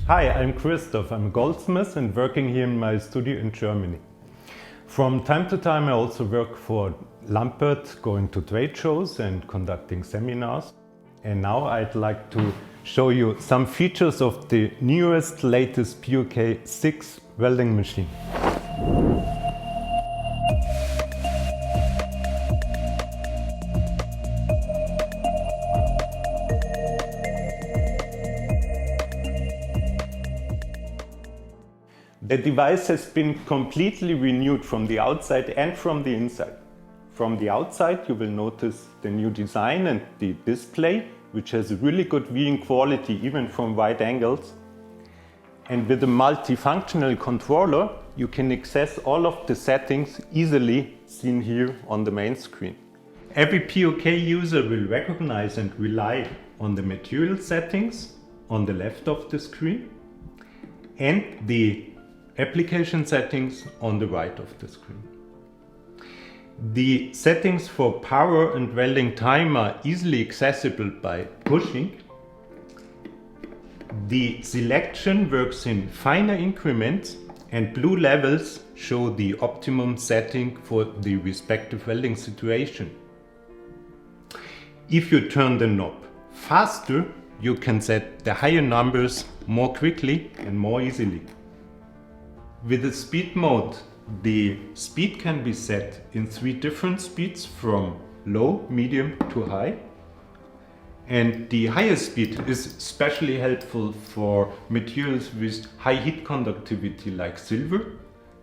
Hi, I'm Christoph. I'm a goldsmith and working here in my studio in Germany. From time to time I also work for Lampert, going to trade shows and conducting seminars. And now I'd like to show you some features of the newest, latest PUK 6 welding machine. The device has been completely renewed from the outside and from the inside. From the outside you will notice the new design and the display, which has a really good viewing quality even from wide angles. And with a multifunctional controller you can access all of the settings easily seen here on the main screen. Every PUK user will recognize and rely on the material settings on the left of the screen and the application settings on the right of the screen. The settings for power and welding time are easily accessible by pushing. The selection works in finer increments and blue levels show the optimum setting for the respective welding situation. If you turn the knob faster, you can set the higher numbers more quickly and more easily. With the speed mode, the speed can be set in 3 different speeds from low, medium to high. And the highest speed is especially helpful for materials with high heat conductivity like silver,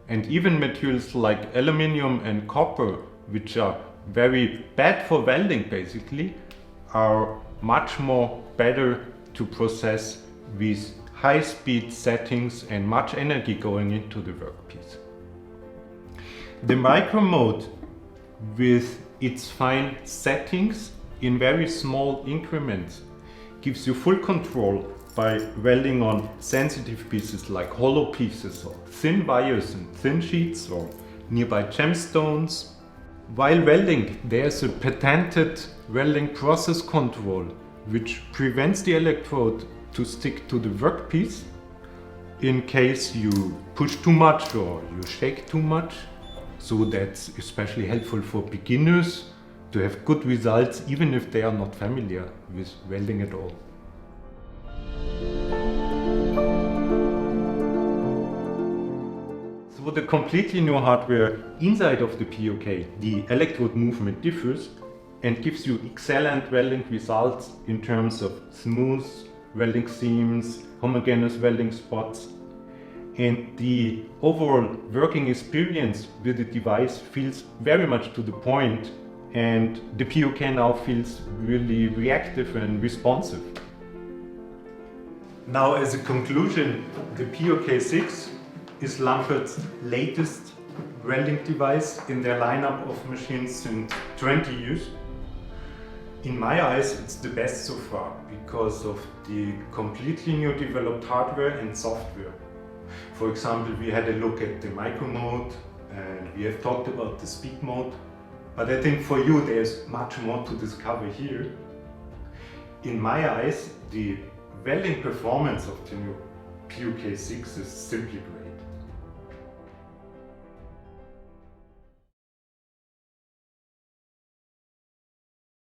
and even materials like aluminium and copper, which are very bad for welding basically, are much more better to process with high speed settings and much energy going into the workpiece. The micro mode, with its fine settings in very small increments, gives you full control by welding on sensitive pieces like hollow pieces or thin wires and thin sheets or nearby gemstones. While welding, there's a patented welding process control which prevents the electrode to stick to the workpiece in case you push too much or you shake too much. So that's especially helpful for beginners to have good results even if they are not familiar with welding at all. So the completely new hardware inside of the PUK, the electrode movement differs and gives you excellent welding results in terms of smooth welding seams, homogeneous welding spots, and the overall working experience with the device feels very much to the point, and the PUK now feels really reactive and responsive. Now, as a conclusion, the PUK 6 is Lampert's latest welding device in their lineup of machines since 20 years. In my eyes, it's the best so far because of the completely new developed hardware and software. For example, we had a look at the micro mode and we have talked about the speed mode. But I think for you there's much more to discover here. In my eyes, the welding performance of the new PUK 6 is simply great.